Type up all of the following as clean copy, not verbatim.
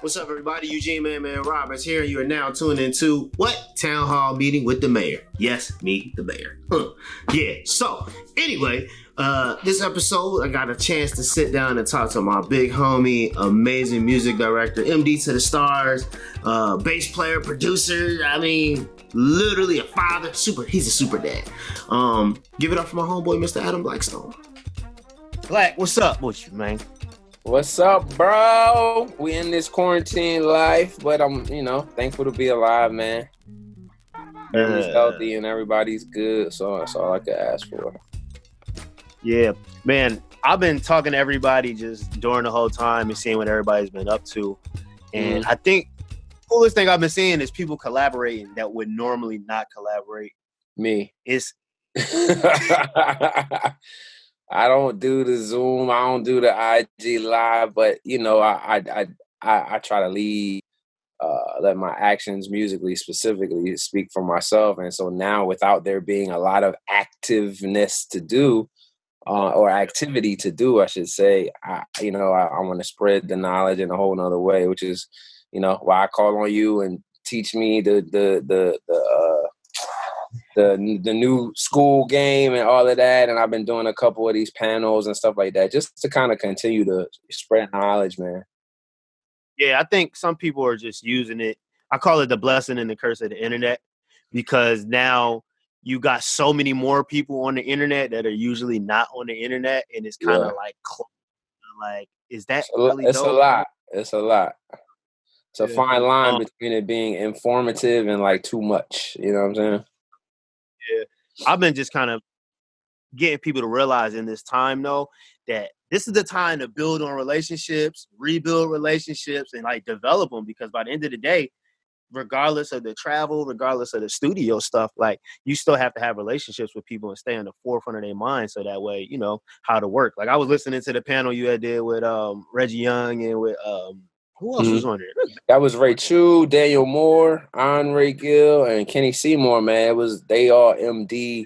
What's up, everybody? Eugene Man Roberts here. You are now tuned into what? Town Hall Meeting with the Mayor. Yes, me, the Mayor. Yeah, so anyway, this episode, I got a chance to sit down and talk to my big homie, amazing music director, MD to the stars, bass player, producer. I mean, literally a father. He's a super dad. Give it up for my homeboy, Mr. Adam Blackstone. Black, what's up with you, man? What's up, bro? We in this quarantine life, but I'm, thankful to be alive, man. Everybody's healthy and everybody's good, so that's all I could ask for. Yeah, man. I've been talking to everybody just during the whole time and seeing what everybody's been up to. And I think the coolest thing I've been seeing is people collaborating that would normally not collaborate. Me. It's I don't do the Zoom. I don't do the IG live, but I try to lead, let my actions musically specifically speak for myself. And so now, without there being a lot of activeness to do, or activity to do, I should say, I want to spread the knowledge in a whole nother way, which is, why I call on you and teach me the new school game and all of that. And I've been doing a couple of these panels and stuff like that just to kind of continue to spread knowledge, man. Yeah, I think some people are just using it. I call it the blessing and the curse of the internet, because now you got so many more people on the internet that are usually not on the internet. And it's kind of like, is that really it's dope? a lot. It's a lot. It's a fine line between it being informative and like too much. You know what I'm saying? Yeah. I've been just kind of getting people to realize in this time, though, that this is the time to build on relationships, rebuild relationships, and like develop them. Because by the end of the day, regardless of the travel, regardless of the studio stuff, like you still have to have relationships with people and stay on the forefront of their mind. So that way, you know how to work. Like I was listening to the panel you had did with Reggie Young and with who else was on there? That was Ray Chu, Daniel Moore, Andre Gill, and Kenny Seymour, man. They all MD,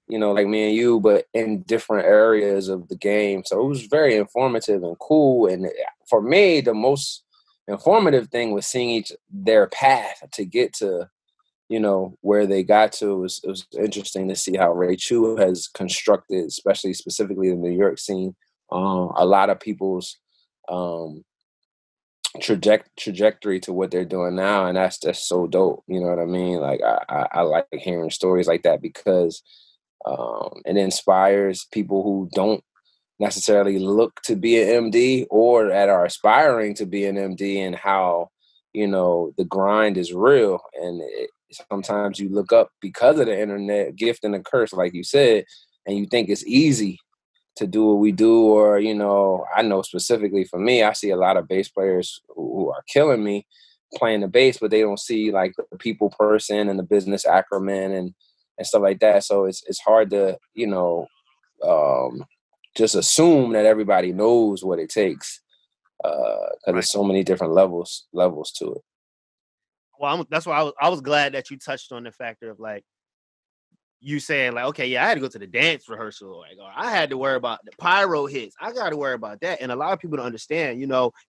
like me and you, but in different areas of the game. So it was very informative and cool. And for me, the most informative thing was seeing their path to get to, where they got to. It was interesting to see how Ray Chu has constructed, especially specifically the New York scene, a lot of people's trajectory to what they're doing now, and that's just so dope. You know what I mean? Like I like hearing stories like that because it inspires people who don't necessarily look to be an MD or that are aspiring to be an MD, and how the grind is real. And sometimes you look up because of the internet, gift and a curse, like you said, and you think it's easy to do what we do. Or, I know specifically for me, I see a lot of bass players who are killing me playing the bass, but they don't see like the people person and the business acumen and stuff like that. So it's hard to, just assume that everybody knows what it takes, because there's so many different levels to it. Well, that's why I was glad that you touched on the factor of like, you saying like, okay, yeah, I had to go to the dance rehearsal. Like, or I had to worry about the pyro hits. I got to worry about that. And a lot of people don't understand,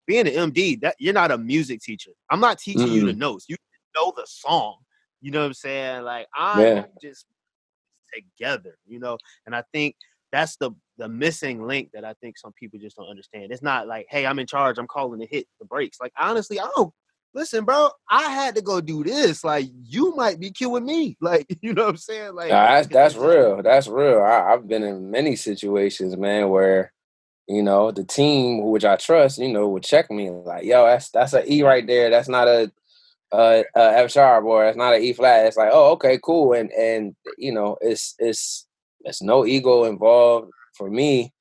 being an MD, that you're not a music teacher. I'm not teaching you the notes. You know the song. You know what I'm saying? Like, I'm just together, and I think that's the missing link that I think some people just don't understand. It's not like, hey, I'm in charge. I'm calling to hit the brakes. Like, honestly, I don't. Listen, bro, I had to go do this. Like, you might be killing me. Like, you know what I'm saying? Like, that's real. That's real. I've been in many situations, man, where, the team, which I trust, would check me like, yo, that's an E right there. That's not a F sharp, or it's not an E flat. It's like, oh, okay, cool. And it's no ego involved for me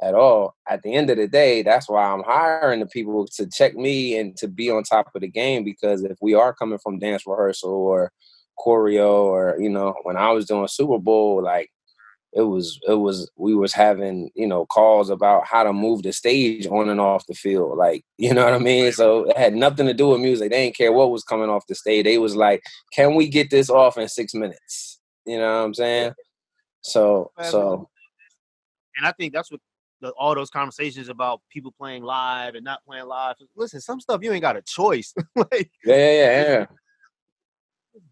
at all. At the end of the day, that's why I'm hiring the people to check me and to be on top of the game. Because if we are coming from dance rehearsal or choreo, or when I was doing Super Bowl, like we was having calls about how to move the stage on and off the field, like, you know what I mean? So it had nothing to do with music. They didn't care what was coming off the stage. They was like, can we get this off in 6 minutes? You know what I'm saying? So and I think that's what all those conversations about people playing live and not playing live. Listen, some stuff you ain't got a choice. Like, Yeah.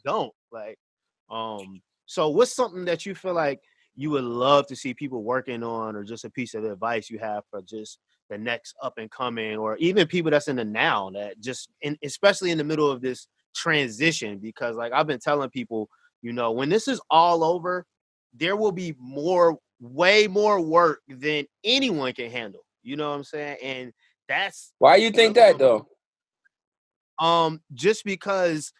don't like. So what's something that you feel like you would love to see people working on, or just a piece of advice you have for just the next up and coming, or even people that's in the now that just especially in the middle of this transition? Because like I've been telling people, when this is all over, there will be way more work than anyone can handle. You know what I'm saying? And that's Why you think that though? Just because,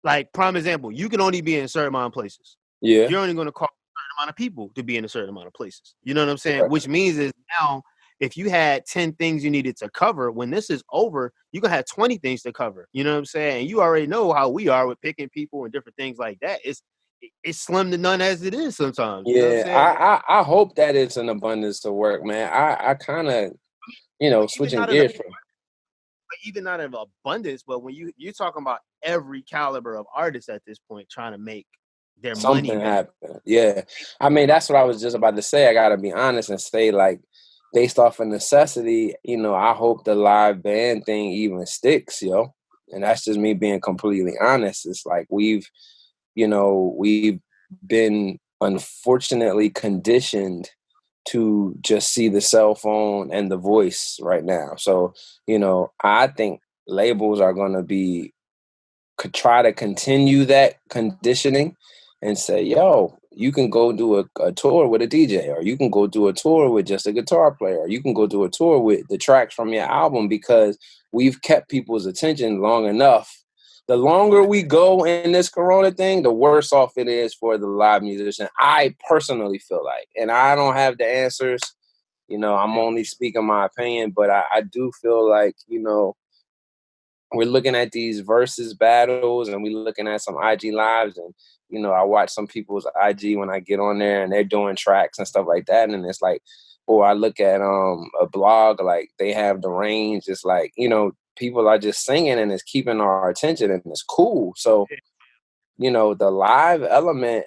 like, prime example, you can only be in a certain amount of places. Yeah. You're only going to call a certain amount of people to be in a certain amount of places. You know what I'm saying? Right. Which means is now, if you had 10 things you needed to cover, when this is over, you're going to have 20 things to cover. You know what I'm saying? And you already know how we are with picking people and different things like that. It's slim to none as it is sometimes. You know what I'm Yeah, saying? I hope that it's an abundance of work, man. I kind of, Even switching not in gears from even not in abundance, but when you're talking about every caliber of artists at this point trying to make their money something back. happen. Yeah. I mean, that's what I was just about to say. I got to be honest and say, like, based off of necessity, I hope the live band thing even sticks, yo. And that's just me being completely honest. It's like we've been unfortunately conditioned to just see the cell phone and the voice right now. So, I think labels are going to could try to continue that conditioning and say, yo, you can go do a tour with a DJ, or you can go do a tour with just a guitar player, or you can go do a tour with the tracks from your album, because we've kept people's attention long enough. The longer we go in this Corona thing, the worse off it is for the live musician. I personally feel like, and I don't have the answers, I'm only speaking my opinion, but I do feel like, we're looking at these versus battles, and we're looking at some IG lives, and I watch some people's IG when I get on there, and they're doing tracks and stuff like that, and it's like, or I look at a blog, like they have the range. It's like, people are just singing, and it's keeping our attention, and it's cool. So the live element,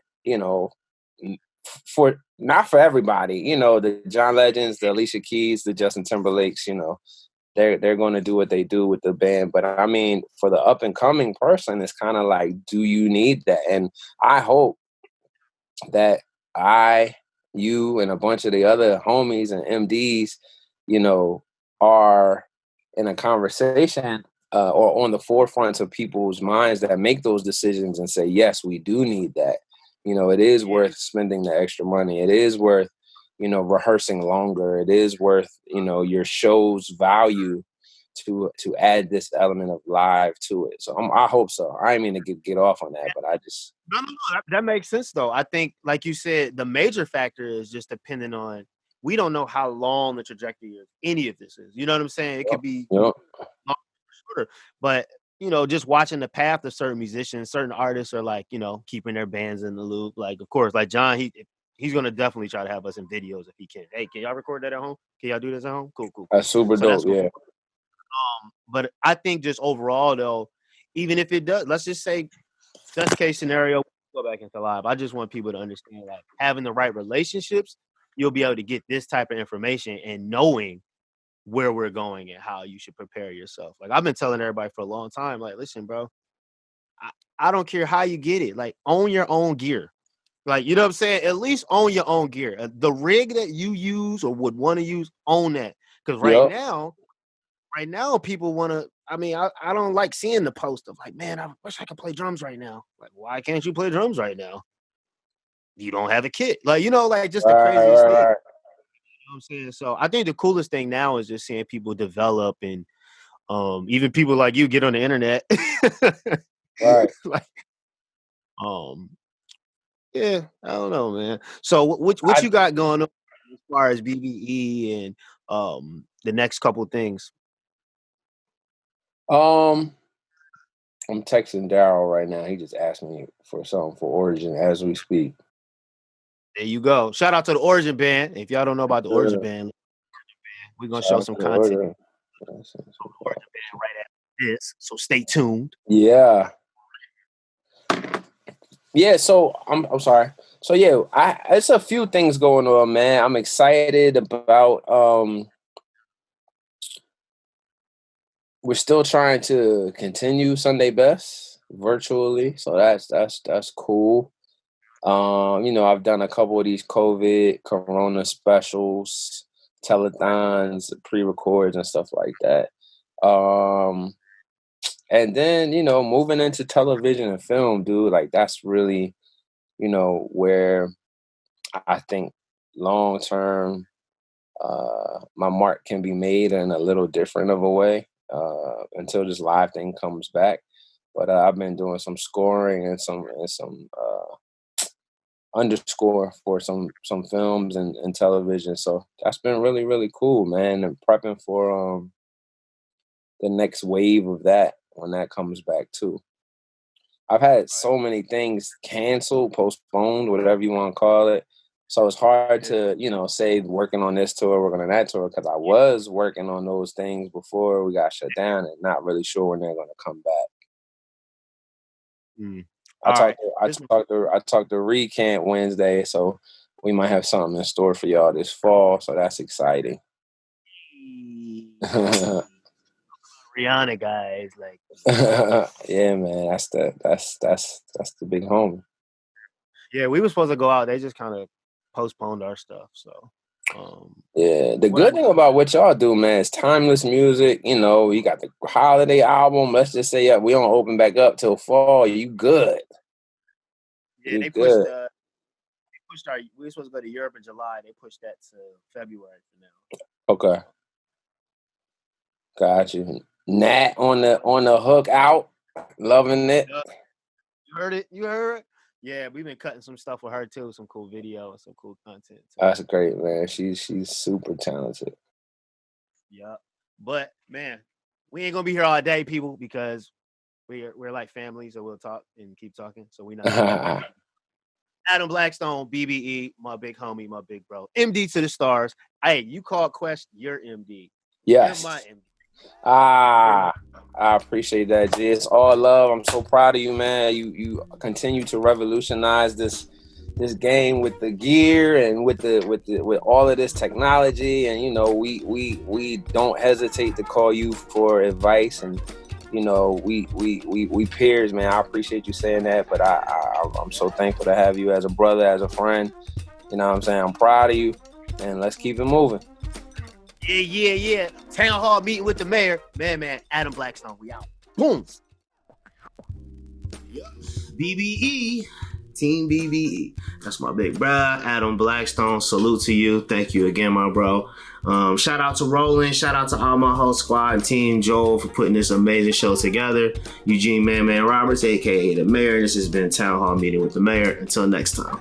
for not for everybody, the John Legends, the Alicia Keys, the Justin Timberlakes, they're going to do what they do with the band. But I mean, for the up and coming person, it's kind of like, do you need that? And I hope that you, and a bunch of the other homies and MDs, are in a conversation or on the forefront of people's minds that make those decisions and say, yes, we do need that. It is worth spending the extra money. It is worth rehearsing longer. It is worth, your show's value to add this element of live to it. So I hope so. I didn't mean to get off on that, but I just. No, that makes sense though. I think, like you said, the major factor is just depending on, we don't know how long the trajectory of any of this is. You know what I'm saying? It could be Yep. shorter, but just watching the path of certain musicians, certain artists are like, keeping their bands in the loop. Like, of course, like John, he's gonna definitely try to have us in videos if he can. Hey, can y'all record that at home? Can y'all do this at home? Cool. That's super So that's dope. cool. Yeah. But I think just overall though, even if it does, let's just say best case scenario, go back into live. I just want people to understand, like, having the right relationships, you'll be able to get this type of information and knowing where we're going and how you should prepare yourself. Like, I've been telling everybody for a long time, like, listen, bro, I don't care how you get it. Like, own your own gear. Like, you know what I'm saying? At least own your own gear. The rig that you use or would want to use, own that. Because right now, people want to. I mean, I don't like seeing the post of like, man, I wish I could play drums right now. Like, why can't you play drums right now? You don't have a kit. Like, like just the craziest thing. You know what I'm saying? So I think the coolest thing now is just seeing people develop, and even people like you get on the internet. Right. Like, yeah, I don't know, man. So what you got going on as far as BBE and the next couple of things? I'm texting Daryl right now. He just asked me for something for Origin as we speak. There you go. Shout out to the Origin Band. If y'all don't know about the Origin Band, we're gonna show some content on the Origin Band right after this. So stay tuned. Yeah. Yeah, so I'm sorry. So yeah, it's a few things going on, man. I'm excited about we're still trying to continue Sunday Best virtually. So that's cool. I've done a couple of these COVID Corona specials, telethons, pre-records and stuff like that. And then, moving into television and film, dude, like that's really, where I think long term, my mark can be made in a little different of a way until this live thing comes back. But I've been doing some scoring and some underscore for some films and television. So that's been really, really cool, man. And prepping for the next wave of that when that comes back too. I've had so many things canceled, postponed, whatever you want to call it. So it's hard to, say working on this tour, working on that tour, because I was working on those things before we got shut down and not really sure when they're going to come back. I talked to Recant Wednesday, so we might have something in store for y'all this fall. So that's exciting. Rihanna guys, like yeah, man, that's the big homie. Yeah, we were supposed to go out. They just kind of postponed our stuff. So yeah, the good thing about what y'all do, man, is timeless music. You got the holiday album. Let's just say we don't open back up till fall. You good? Yeah, they pushed our. We were supposed to go to Europe in July. They pushed that to February for now. Okay, got you. Nat on the hook out, loving it. You heard it? You heard? Yeah, we've been cutting some stuff with her too. Some cool video and some cool content too. That's great, man. She's super talented. Yeah, but man, we ain't gonna be here all day, people, because we're like family, so we'll talk and keep talking. So we not. Adam Blackstone, BBE, my big homie, my big bro, MD to the stars. Hey, you call Quest, you're MD. Yes. You're my MD. I appreciate that, G. It's all love. I'm so proud of you, man. You continue to revolutionize this game with the gear and with all of this technology, and we don't hesitate to call you for advice, and we peers, man. I appreciate you saying that, but I'm so thankful to have you as a brother, as a friend. You know what I'm saying? I'm proud of you, and let's keep it moving. Yeah. Town hall meeting with the mayor. Man, Adam Blackstone, we out. Boom. BBE. Team BBE. That's my big bro, Adam Blackstone. Salute to you. Thank you again, my bro. Shout out to Roland. Shout out to all my whole squad and Team Joel for putting this amazing show together. Eugene Man Roberts, a.k.a. the mayor. This has been Town Hall Meeting with the Mayor. Until next time.